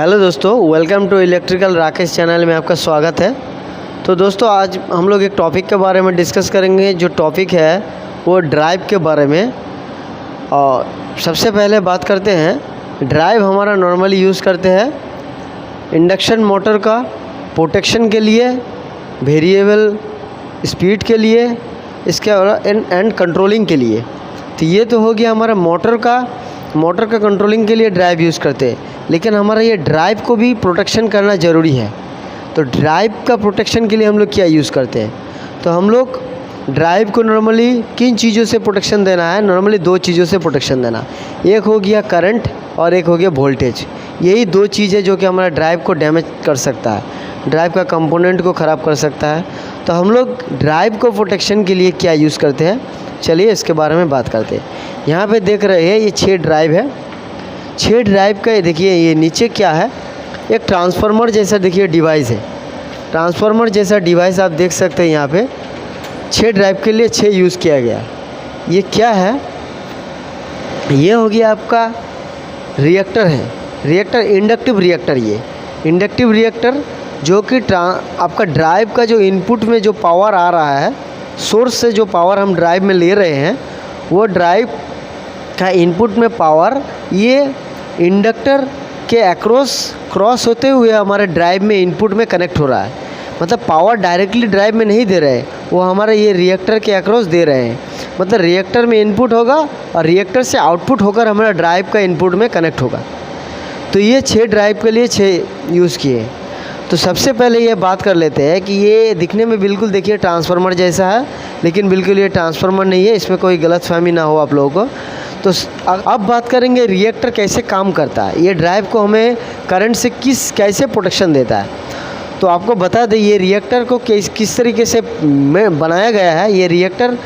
Hello दोस्तों, welcome to electrical Rakesh channel में आपका स्वागत है। तो दोस्तों आज हम लोग एक टॉपिक के बारे में डिस्कस करेंगे। जो टॉपिक है वो ड्राइव के बारे में। और सबसे पहले बात करते हैं, ड्राइव हमारा नॉर्मली यूज़ करते हैं इंडक्शन मोटर का प्रोटेक्शन के लिए, वेरिएबल स्पीड के लिए, इसके एंड कंट्रोलिंग के लिए। तो ये तो हो गया हमारा मोटर का कंट्रोलिंग के लिए ड्राइव यूज़ करते हैं। लेकिन हमारा ये ड्राइव को भी प्रोटेक्शन करना ज़रूरी है। तो ड्राइव का प्रोटेक्शन के लिए हम लोग क्या यूज़ करते हैं? तो हम लोग ड्राइव को नॉर्मली किन चीज़ों से प्रोटेक्शन देना है? नॉर्मली दो चीज़ों से प्रोटेक्शन देना। एक हो गया करंट और एक हो गया वोल्टेज। यही दो चीज़ें जो कि हमारा ड्राइव को डैमेज कर सकता है, ड्राइव का कंपोनेंट को ख़राब कर सकता है। तो हम लोग ड्राइव को प्रोटेक्शन के लिए क्या यूज़ करते हैं, चलिए इसके बारे में बात करते हैं। यहाँ पे देख रहे हैं ये 6 ड्राइव है। 6 ड्राइव का देखिए, ये नीचे क्या है, एक ट्रांसफार्मर जैसा देखिए डिवाइस है। ट्रांसफार्मर जैसा डिवाइस आप देख सकते हैं। यहाँ पे 6 ड्राइव के लिए 6 यूज़ किया गया। ये क्या है? ये हो गया आपका रिएक्टर है, रिएक्टर इंडक्टिव रिएक्टर। ये इंडक्टिव रिएक्टर जो कि आपका ड्राइव का जो इनपुट में जो पावर आ रहा है, सोर्स से जो पावर हम ड्राइव में ले रहे हैं, वो ड्राइव का इनपुट में पावर ये इंडक्टर के क्रॉस होते हुए हमारे ड्राइव में इनपुट में कनेक्ट हो रहा है। मतलब पावर डायरेक्टली ड्राइव में नहीं दे रहे, वो हमारे ये रिएक्टर के अक्रॉस दे रहे हैं। मतलब रिएक्टर में इनपुट होगा और रिएक्टर से आउटपुट होकर हमारा ड्राइव का इनपुट में कनेक्ट होगा। तो ये 6 ड्राइव के लिए 6 यूज़ किए। तो सबसे पहले ये बात कर लेते हैं कि ये दिखने में बिल्कुल देखिए ट्रांसफार्मर जैसा है, लेकिन बिल्कुल ये ट्रांसफार्मर नहीं है। इसमें कोई गलतफहमी ना हो आप लोगों को। तो अब बात करेंगे रिएक्टर कैसे काम करता है, ये ड्राइव को हमें करंट से कैसे प्रोटेक्शन देता है। तो आपको बता दें, ये रिएक्टर को किस तरीके से बनाया गया है। ये रिएक्टर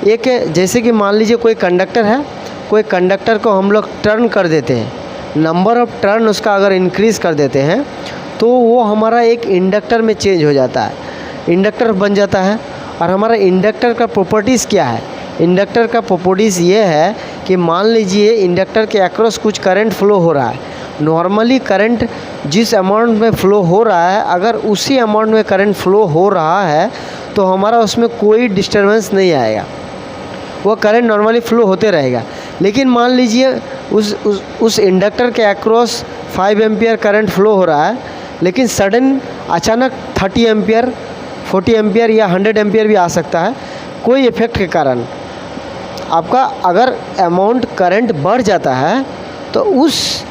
एक जैसे कि मान लीजिए कोई कंडक्टर है, कोई कंडक्टर को हम लोग टर्न कर देते हैं, नंबर ऑफ टर्न उसका अगर इंक्रीज़ कर देते हैं तो वो हमारा एक इंडक्टर में चेंज हो जाता है, इंडक्टर बन जाता है। और हमारा इंडक्टर का प्रॉपर्टीज़ क्या है? इंडक्टर का प्रॉपर्टीज़ ये है कि मान लीजिए इंडक्टर के अक्रॉस कुछ करंट फ्लो हो रहा है। नॉर्मली करंट जिस अमाउंट में फ़्लो हो रहा है, अगर उसी अमाउंट में करंट फ्लो हो रहा है तो हमारा उसमें कोई डिस्टर्बेंस नहीं आएगा, वो करंट नॉर्मली फ़्लो होते रहेगा। लेकिन मान लीजिए उस इंडक्टर के अक्रॉस 5 एम्पियर करंट फ्लो हो रहा है, लेकिन सडन अचानक 30 एम्पियर, 40 एम्पियर या 100 एम्पियर भी आ सकता है। कोई इफ़ेक्ट के कारण आपका अगर अमाउंट करंट बढ़ जाता है तो उस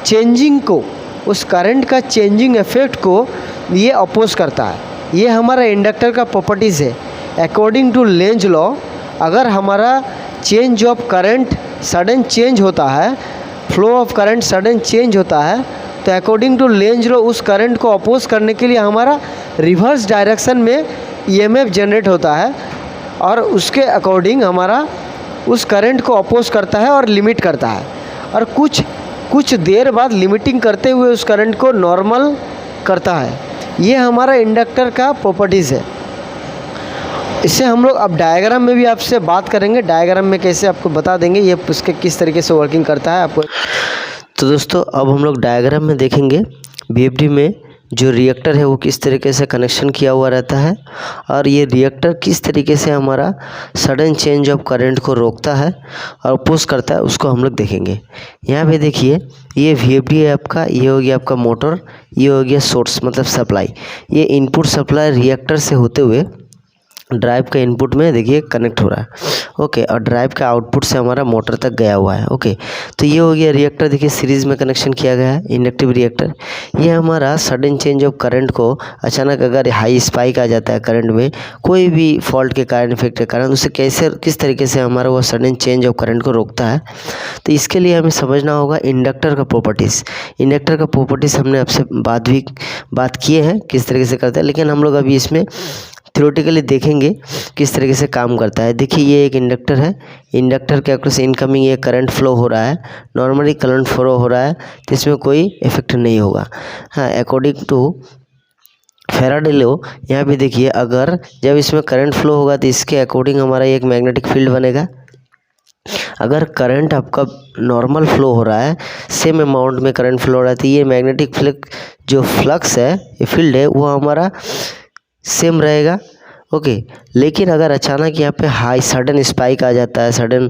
चेंजिंग को, उस करंट का चेंजिंग इफेक्ट को ये अपोज करता है। ये हमारा इंडक्टर का प्रॉपर्टीज़ है। अकॉर्डिंग टू लेंज लॉ, अगर हमारा change of current sudden change होता है, flow of current sudden change होता है, तो अकॉर्डिंग टू लेंज लॉ उस करंट को अपोज करने के लिए हमारा रिवर्स डायरेक्शन में ईएमएफ जनरेट होता है और उसके अकॉर्डिंग हमारा उस करंट को अपोज करता है और लिमिट करता है। और कुछ देर बाद लिमिटिंग करते हुए उस करंट को नॉर्मल करता है। ये हमारा इंडक्टर का प्रॉपर्टीज़ है। इससे हम लोग अब डायग्राम में भी आपसे बात करेंगे, डायग्राम में कैसे आपको बता देंगे ये उसके किस तरीके से वर्किंग करता है आपको। तो दोस्तों अब हम लोग डायग्राम में देखेंगे बीएफडी में जो रिएक्टर है वो किस तरीके से कनेक्शन किया हुआ रहता है और ये रिएक्टर किस तरीके से हमारा सडन चेंज ऑफ करंट को रोकता है और अपोज करता है, उसको हम लोग देखेंगे। यहाँ पे देखिए ये वीएफडी है आपका, ये हो गया आपका मोटर, ये हो गया सोर्स मतलब सप्लाई। ये इनपुट सप्लाई रिएक्टर से होते हुए ड्राइव का इनपुट में देखिए कनेक्ट हो रहा है। ओके, और ड्राइव का आउटपुट से हमारा मोटर तक गया हुआ है। ओके, तो ये हो गया रिएक्टर, देखिए सीरीज़ में कनेक्शन किया गया है, इंडक्टिव रिएक्टर। ये हमारा सडन चेंज ऑफ करंट को अचानक अगर हाई स्पाइक आ जाता है करंट में, कोई भी फॉल्ट के कारण, इफेक्ट के कारण, उसे किस तरीके से हमारा वो सडन चेंज ऑफ करंट को रोकता है। तो इसके लिए हमें समझना होगा इंडक्टर का प्रॉपर्टीज़। इंडक्टर का प्रॉपर्टीज़ हमने आपसे बात किए हैं किस तरीके से करता है, लेकिन हम लोग अभी इसमें थ्योरेटिकली देखेंगे किस तरीके से काम करता है। देखिए ये एक इंडक्टर है, इंडक्टर के अक्रॉस इनकमिंग ये करंट फ्लो हो रहा है, नॉर्मली करंट फ्लो हो रहा है तो इसमें कोई इफेक्ट नहीं होगा। हाँ, अकॉर्डिंग टू फैराडे लॉ यहाँ पे देखिए अगर जब इसमें करंट फ्लो होगा तो इसके अकॉर्डिंग हमारा एक मैग्नेटिक फील्ड बनेगा। अगर करंट आपका नॉर्मल फ्लो हो रहा है, सेम अमाउंट में करंट फ्लो हो रहा है, तो ये मैग्नेटिक फ्लक्स है, ये फील्ड है, वो हमारा सेम रहेगा। ओके, लेकिन अगर अचानक यहाँ पे हाई सडन स्पाइक आ जाता है, सडन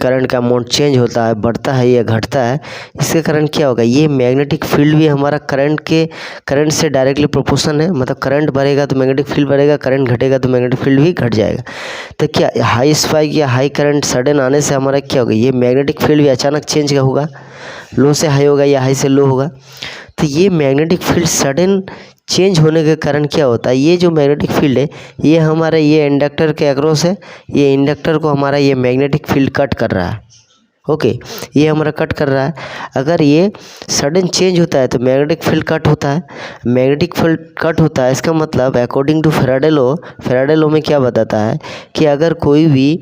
करंट का अमाउंट चेंज होता है, बढ़ता है या घटता है, इसके कारण क्या होगा, ये मैग्नेटिक फील्ड भी हमारा करंट से डायरेक्टली प्रोपोर्शन है। मतलब करंट बढ़ेगा तो मैग्नेटिक फील्ड बढ़ेगा, करंट घटेगा तो मैग्नेटिक फील्ड भी घट जाएगा। तो क्या हाई स्पाइक या हाई करंट सडन आने से हमारा क्या होगा, ये मैग्नेटिक फील्ड भी अचानक चेंज होगा, लो से हाई होगा या हाई से लो होगा। तो ये मैग्नेटिक फील्ड सडन चेंज होने के कारण क्या होता है, ये जो मैग्नेटिक फील्ड है ये हमारा ये इंडक्टर के अक्रॉस है, ये इंडक्टर को हमारा ये मैग्नेटिक फील्ड कट कर रहा है। ओके, ये हमारा कट कर रहा है। अगर ये सडन चेंज होता है तो मैग्नेटिक फील्ड कट होता है। मैग्नेटिक फील्ड कट होता है, इसका मतलब अकॉर्डिंग टू फैराडे लॉ में क्या बताता है कि अगर कोई भी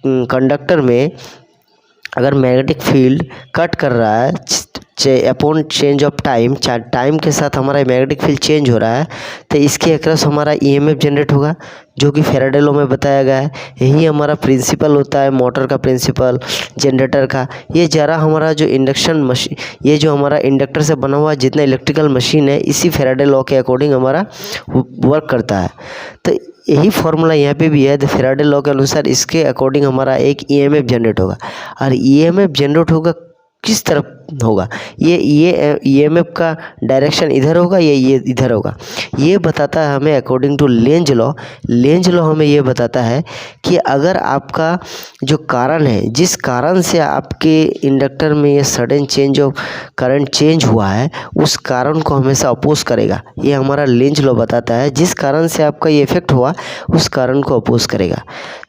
कंडक्टर में अगर मैग्नेटिक फील्ड कट कर रहा है अपॉन चेंज ऑफ टाइम के साथ हमारा मैग्नेटिक फील्ड चेंज हो रहा है, तो इसके अक्रॉस हमारा ईएमएफ जनरेट होगा, जो कि फैराडे लॉ में बताया गया है। यही हमारा प्रिंसिपल होता है मोटर का प्रिंसिपल, जनरेटर का। ये जरा हमारा जो इंडक्शन मशीन, ये जो हमारा इंडक्टर से बना हुआ जितना इलेक्ट्रिकल मशीन है, इसी फैराडे लॉ के अकॉर्डिंग हमारा वर्क करता है। तो यही फार्मूला यहाँ पे भी है। तो फैराडे लॉ के अनुसार इसके अकॉर्डिंग हमारा एक ईएमएफ जनरेट होगा, और ईएमएफ जनरेट होगा किस तरफ होगा, ये ईएमएफ का डायरेक्शन इधर होगा या ये इधर होगा, ये बताता है हमें अकॉर्डिंग टू लेंज लॉ हमें ये बताता है कि अगर आपका जो कारण है, जिस कारण से आपके इंडक्टर में ये sudden change of current change हुआ है, उस कारण को हमेशा अपोज करेगा। ये हमारा लेंज लॉ बताता है, जिस कारण से आपका ये इफेक्ट हुआ उस कारण को अपोज करेगा।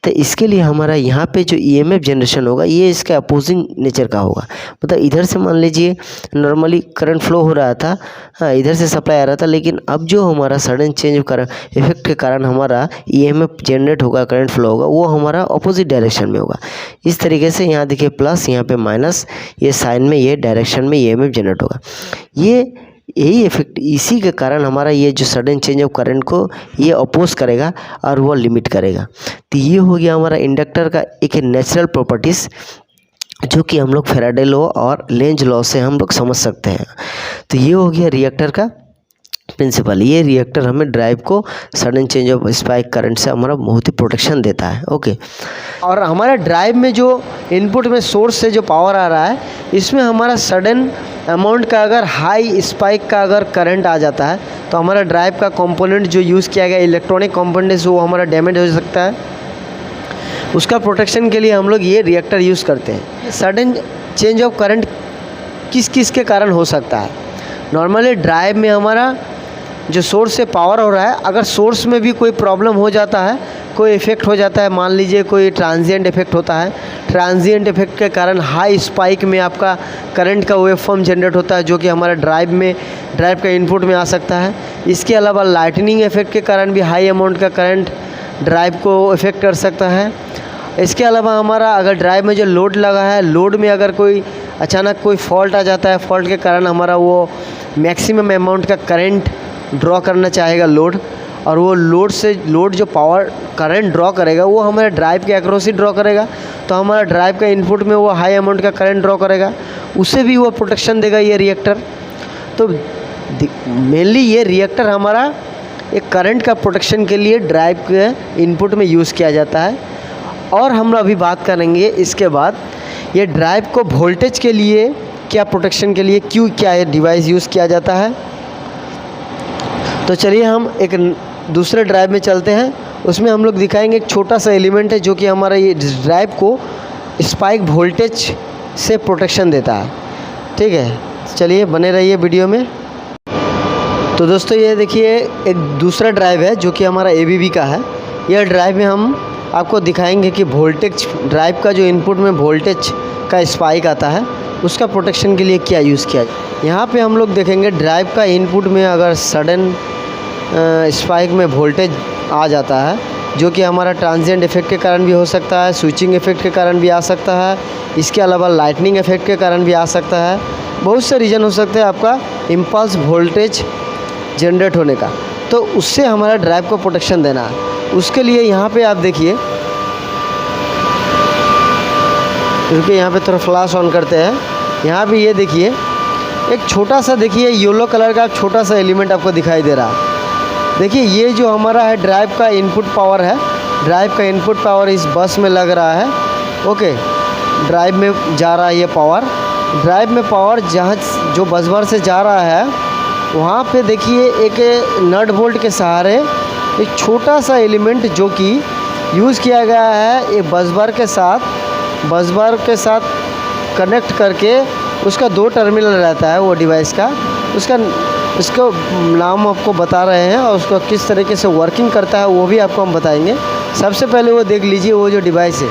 तो इसके लिए हमारा यहाँ पे जो ईएमएफ जनरेशन होगा ये इसका अपोजिंग नेचर का होगा। मतलब इधर से मान लीजिए नॉर्मली करंट फ्लो हो रहा था, हाँ इधर से सप्लाई आ रहा था, लेकिन अब जो हमारा सडन चेंज करंट इफेक्ट के कारण हमारा ईएमएफ जनरेट होगा, करंट फ्लो होगा, वो हमारा अपोजिट डायरेक्शन में होगा। इस तरीके से यहाँ देखिए प्लस, यहाँ पे माइनस, ये साइन में ये डायरेक्शन में ईएमएफ जनरेट होगा। यही इफेक्ट, इसी के कारण हमारा ये जो सडन चेंज ऑफ करंट को ये अपोज करेगा और वो लिमिट करेगा। तो ये हो गया हमारा इंडक्टर का एक नेचुरल प्रॉपर्टीज़, जो कि हम लोग फैराडे लॉ और लेंज लॉ से हम लोग समझ सकते हैं। तो ये हो गया रिएक्टर का प्रिंसिपल। ये रिएक्टर हमें ड्राइव को sudden change of spike current से हमारा बहुत ही प्रोटेक्शन देता है। ओके, और हमारे ड्राइव में जो इनपुट में सोर्स से जो पावर आ रहा है, इसमें हमारा सडन अमाउंट का अगर हाई स्पाइक का अगर करंट आ जाता है, तो हमारा ड्राइव का कंपोनेंट जो यूज़ किया गया इलेक्ट्रॉनिक कंपोनेंट्स, वो हमारा डैमेज हो सकता है। उसका प्रोटेक्शन के लिए हम लोग ये रिएक्टर यूज़ करते हैं। सडन चेंज ऑफ करंट किस किस के कारण हो सकता है? नॉर्मली ड्राइव में हमारा जो सोर्स से पावर हो रहा है, अगर सोर्स में भी कोई प्रॉब्लम हो जाता है, कोई इफ़ेक्ट हो जाता है, मान लीजिए कोई ट्रांजिएंट इफेक्ट होता है, ट्रांजिएंट इफेक्ट के कारण हाई स्पाइक में आपका करंट का वेव फॉर्म जनरेट होता है, जो कि हमारा ड्राइव का इनपुट में आ सकता है। इसके अलावा लाइटनिंग इफेक्ट के कारण भी हाई अमाउंट का करंट ड्राइव को इफ़ेक्ट कर सकता है। इसके अलावा हमारा अगर ड्राइव में जो लोड लगा है, लोड में अगर कोई अचानक कोई फॉल्ट आ जाता है, फॉल्ट के कारण हमारा वो मैक्सिमम अमाउंट का करंट ड्रॉ करना चाहेगा लोड, और वो लोड जो पावर करंट ड्रॉ करेगा वो हमारे ड्राइव के अक्रॉस ही ड्रॉ करेगा। तो हमारा ड्राइव का इनपुट में वो हाई अमाउंट का करंट ड्रॉ करेगा, उससे भी वो प्रोटेक्शन देगा ये रिएक्टर। तो मेनली ये रिएक्टर हमारा एक करंट का प्रोटेक्शन के लिए ड्राइव के इनपुट में यूज़ किया जाता है। और हम अभी बात करेंगे इसके बाद ये ड्राइव को वोल्टेज के लिए क्या प्रोटेक्शन के लिए क्या ये डिवाइस यूज़ किया जाता है। तो चलिए हम एक दूसरे ड्राइव में चलते हैं, उसमें हम लोग दिखाएंगे एक छोटा सा एलिमेंट है जो कि हमारा ये ड्राइव को स्पाइक वोल्टेज से प्रोटेक्शन देता है। ठीक है, चलिए बने रहिए वीडियो में। तो दोस्तों ये देखिए एक दूसरा ड्राइव है जो कि हमारा एबीबी का है। यह ड्राइव में हम आपको दिखाएंगे कि वोल्टेज, ड्राइव का जो इनपुट में वोल्टेज का स्पाइक आता है उसका प्रोटेक्शन के लिए क्या यूज़ किया। यहाँ पे हम लोग देखेंगे ड्राइव का इनपुट में अगर सडन स्पाइक में वोल्टेज आ जाता है, जो कि हमारा ट्रांजिएंट इफेक्ट के कारण भी हो सकता है, स्विचिंग इफेक्ट के कारण भी आ सकता है, इसके अलावा लाइटनिंग इफेक्ट के कारण भी आ सकता है। बहुत से रीज़न हो सकते हैं आपका इम्पल्स वोल्टेज जनरेट होने का, तो उससे हमारा ड्राइव को प्रोटेक्शन देना है। उसके लिए यहाँ पे आप देखिए रुकिए, यहाँ पे थोड़ा फ्लैश ऑन करते हैं। यहाँ पे ये देखिए एक छोटा सा, देखिए येलो कलर का छोटा सा एलिमेंट आपको दिखाई दे रहा है। देखिए ये जो हमारा है ड्राइव का इनपुट पावर है। ड्राइव का इनपुट पावर इस बस में लग रहा है। ओके, ड्राइव में जा रहा है ये पावर। ड्राइव में पावर जहाँ जो बस बार से जा रहा है वहाँ पे देखिए एक नट बोल्ट के सहारे एक छोटा सा एलिमेंट जो कि यूज़ किया गया है ये बस बार के साथ कनेक्ट करके, उसका 2 टर्मिनल रहता है वो डिवाइस का। उसको नाम आपको बता रहे हैं और उसको किस तरीके से वर्किंग करता है वो भी आपको हम बताएंगे। सबसे पहले वो देख लीजिए, वो जो डिवाइस है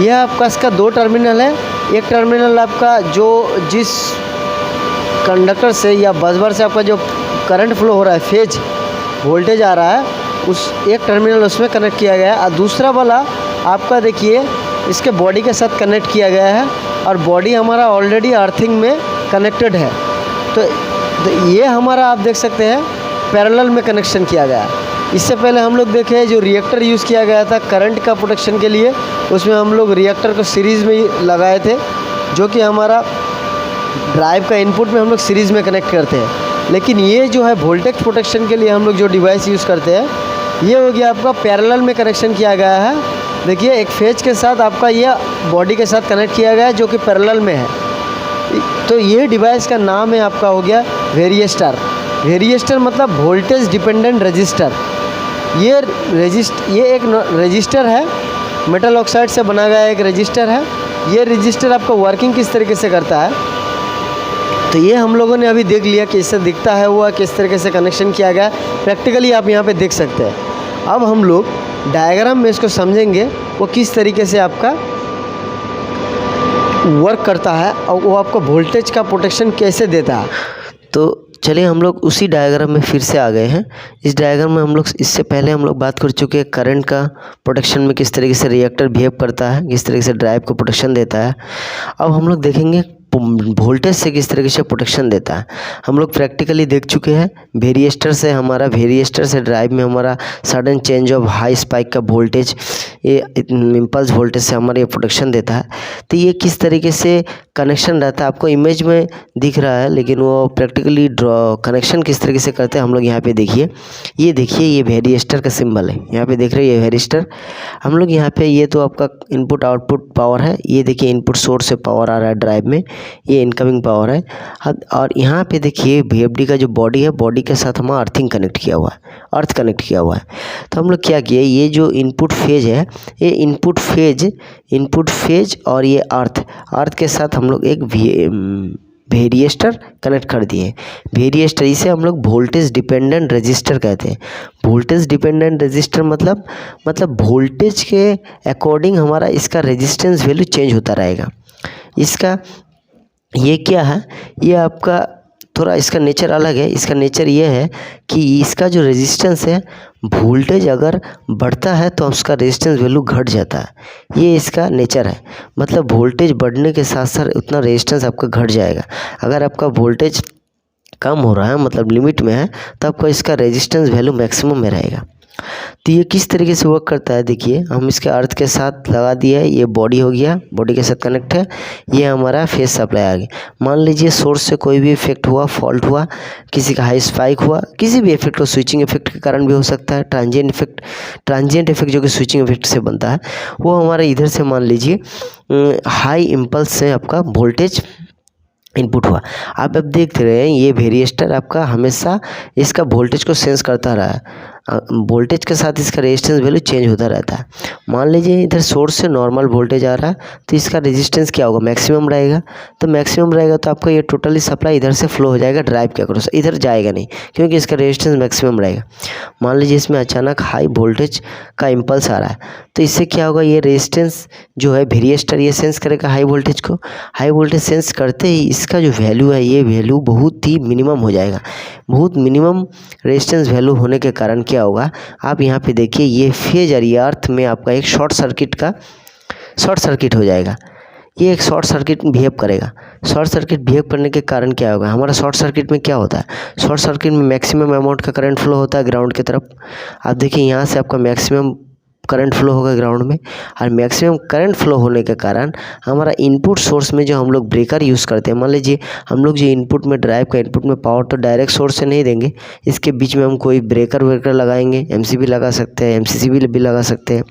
ये आपका इसका 2 टर्मिनल है। एक टर्मिनल आपका जो जिस कंडक्टर से या बस बार से आपका जो करंट फ्लो हो रहा है, फेज वोल्टेज आ रहा है, उस एक टर्मिनल उसमें कनेक्ट किया गया है। और दूसरा वाला आपका देखिए इसके बॉडी के साथ कनेक्ट किया गया है और बॉडी हमारा ऑलरेडी अर्थिंग में कनेक्टेड है। तो ये हमारा आप देख सकते हैं पैरेलल में कनेक्शन किया गया है। इससे पहले हम लोग देखे जो रिएक्टर यूज़ किया गया था करंट का प्रोटेक्शन के लिए, उसमें हम लोग रिएक्टर को सीरीज़ में ही लगाए थे, जो कि हमारा ड्राइव का इनपुट में हम लोग सीरीज़ में कनेक्ट करते हैं। लेकिन ये जो है वोल्टेज प्रोटेक्शन के लिए हम लोग जो डिवाइस यूज़ करते हैं, ये हो गया आपका पैरेलल में कनेक्शन किया गया है। देखिए एक फेज के साथ आपका ये बॉडी के साथ कनेक्ट किया गया है जो कि पैरेलल में है। तो ये डिवाइस का नाम है आपका हो गया वेरिएस्टर। वेरिएस्टर मतलब वोल्टेज डिपेंडेंट रजिस्टर। ये एक रजिस्टर है, मेटल ऑक्साइड से बना गया एक रजिस्टर है। ये रजिस्टर आपका वर्किंग किस तरीके से करता है, तो ये हम लोगों ने अभी देख लिया कैसे दिखता है वो, किस तरीके से कनेक्शन किया गया प्रैक्टिकली आप यहाँ पे देख सकते हैं। अब हम लोग डायग्राम में इसको समझेंगे वो किस तरीके से आपका वर्क करता है और वो आपको वोल्टेज का प्रोटेक्शन कैसे देता है। तो चलिए हम लोग उसी डायग्राम में फिर से आ गए हैं। इस डायग्राम में हम लोग इससे पहले हम लोग बात कर चुके हैं करंट का प्रोटेक्शन में किस तरीके से रिएक्टर बिहेव करता है, किस तरीके से ड्राइव को प्रोटेक्शन देता है। अब हम लोग देखेंगे वोल्टेज से किस तरीके से प्रोटेक्शन देता है। हम लोग प्रैक्टिकली देख चुके हैं वेरिएस्टर से ड्राइव में हमारा sudden change of high spike का वोल्टेज, ये इम्पल्स वोल्टेज से हमारा ये प्रोटेक्शन देता है। तो ये किस तरीके से कनेक्शन रहता है आपको इमेज में दिख रहा है, लेकिन वो प्रैक्टिकली कनेक्शन किस तरीके से करते हैं हम लोग यहाँ पे देखिए। ये देखिए ये वेरिएस्टर का सिंबल है, यहाँ पे देख रहे हैं ये वेरिएस्टर। हम लोग यहाँ पे ये तो आपका इनपुट आउटपुट पावर है। ये देखिए इनपुट सोर्स से पावर आ रहा है ड्राइव में, ये इनकमिंग पावर है। और यहाँ पे देखिए VFD का जो बॉडी है, बॉडी के साथ हमारा अर्थिंग कनेक्ट किया हुआ है, अर्थ कनेक्ट किया हुआ है। तो हम लोग क्या किए, ये जो इनपुट फेज है, ये इनपुट फेज और ये अर्थ के साथ हम लोग एक वेरिएस्टर कनेक्ट कर दिए। वेरिएस्टर इसे हम लोग वोल्टेज डिपेंडेंट रजिस्टर कहते हैं। वोल्टेज डिपेंडेंट रजिस्टर मतलब वोल्टेज के अकॉर्डिंग हमारा इसका रेजिस्टेंस वैल्यू चेंज होता रहेगा। इसका ये क्या है, ये आपका थोड़ा इसका नेचर अलग है। इसका नेचर ये है कि इसका जो रेजिस्टेंस है, वोल्टेज अगर बढ़ता है तो उसका रेजिस्टेंस वैल्यू घट जाता है। ये इसका नेचर है। मतलब वोल्टेज बढ़ने के साथ साथ उतना रेजिस्टेंस आपका घट जाएगा। अगर आपका वोल्टेज कम हो रहा है मतलब लिमिट में है, तो आपका इसका रेजिस्टेंस वैल्यू मैक्सिमम में रहेगा। तो ये किस तरीके से वर्क करता है देखिए, हम इसके अर्थ के साथ लगा दिया है, ये बॉडी हो गया, बॉडी के साथ कनेक्ट है। ये हमारा फेज सप्लाई आ गया। मान लीजिए सोर्स से कोई भी इफेक्ट हुआ, फॉल्ट हुआ, किसी का हाई स्पाइक हुआ, किसी भी इफेक्ट हो, स्विचिंग इफेक्ट के कारण भी हो सकता है, ट्रांजिएंट इफेक्ट जो कि स्विचिंग इफेक्ट से बनता है, वो हमारे इधर से मान लीजिए हाई इम्पल्स से आपका वोल्टेज इनपुट हुआ। आप अब देख रहे हैं ये वेरिएस्टर आपका हमेशा इसका वोल्टेज को सेंस करता रहा है। वोल्टेज के साथ इसका रेजिस्टेंस वैल्यू चेंज होता रहता है। मान लीजिए इधर सोर्स से नॉर्मल वोल्टेज आ रहा है, तो इसका रेजिस्टेंस क्या होगा, मैक्सिमम रहेगा। तो मैक्सिमम रहेगा तो आपका ये टोटली सप्लाई इधर से फ्लो हो जाएगा ड्राइव के अक्रॉस, इधर जाएगा नहीं क्योंकि इसका रेजिस्टेंस मैक्सिमम रहेगा। मान लीजिए इसमें अचानक हाई वोल्टेज का इम्पल्स आ रहा है, तो इससे क्या होगा, ये रेजिस्टेंस जो है वेरिएस्टर ये सेंस करेगा हाई वोल्टेज को। हाई वोल्टेज सेंस करते ही इसका जो वैल्यू है, ये वैल्यू बहुत ही मिनिमम हो जाएगा। बहुत मिनिमम रेजिस्टेंस वैल्यू होने के कारण क्या होगा, आप यहाँ पे देखिए ये फेज और ये अर्थ में आपका एक शॉर्ट सर्किट हो जाएगा। ये एक शॉर्ट सर्किट बिहेव करेगा। शॉर्ट सर्किट बिहेव करने के कारण क्या होगा, हमारा शॉर्ट सर्किट में क्या होता है, शॉर्ट सर्किट में मैक्सिमम अमाउंट का करंट फ्लो होता है ग्राउंड की तरफ। आप देखिए यहाँ से आपका मैक्सिमम करंट फ्लो होगा ग्राउंड में, और मैक्सिमम करंट फ्लो होने के कारण हमारा इनपुट सोर्स में जो हम लोग ब्रेकर यूज़ करते हैं, मान लीजिए हम लोग जो इनपुट में ड्राइव का इनपुट में पावर तो डायरेक्ट सोर्स से नहीं देंगे, इसके बीच में हम कोई ब्रेकर वेकर लगाएंगे, एमसीबी लगा सकते हैं, एमसीसीबी भी लगा सकते हैं,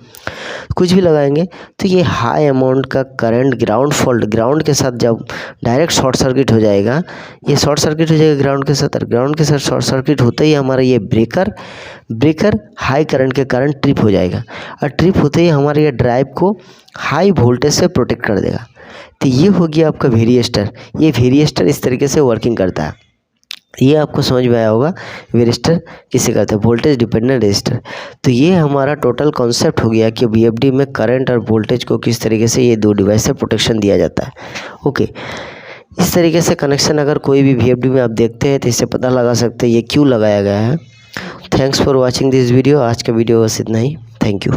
कुछ भी लगाएंगे, तो ये हाई अमाउंट का करंट ग्राउंड फॉल्ट, ग्राउंड के साथ जब डायरेक्ट शॉर्ट सर्किट हो जाएगा, ये शॉर्ट सर्किट हो जाएगा ग्राउंड के साथ, और ग्राउंड के साथ शॉर्ट सर्किट होते ही हमारा ये ब्रेकर हाई करंट के कारण ट्रिप हो जाएगा, और ट्रिप होते ही हमारे ये ड्राइव को हाई वोल्टेज से प्रोटेक्ट कर देगा। तो ये हो गया आपका वेरिएस्टर। ये वेरिएस्टर इस तरीके से वर्किंग करता है, ये आपको समझ में आया होगा वेरिएस्टर किसे कहते हैं, वोल्टेज डिपेंडेंट रेजिस्टर। तो ये हमारा टोटल कॉन्सेप्ट हो गया कि VFD में करंट और वोल्टेज को किस तरीके से ये दो डिवाइस से प्रोटेक्शन दिया जाता है। ओके, इस तरीके से कनेक्शन अगर कोई भी VFD में आप देखते हैं तो इससे पता लगा सकते हैं ये क्यों लगाया गया है। Thanks for watching this video. आज का वीडियो बस इतना ही। Thank you.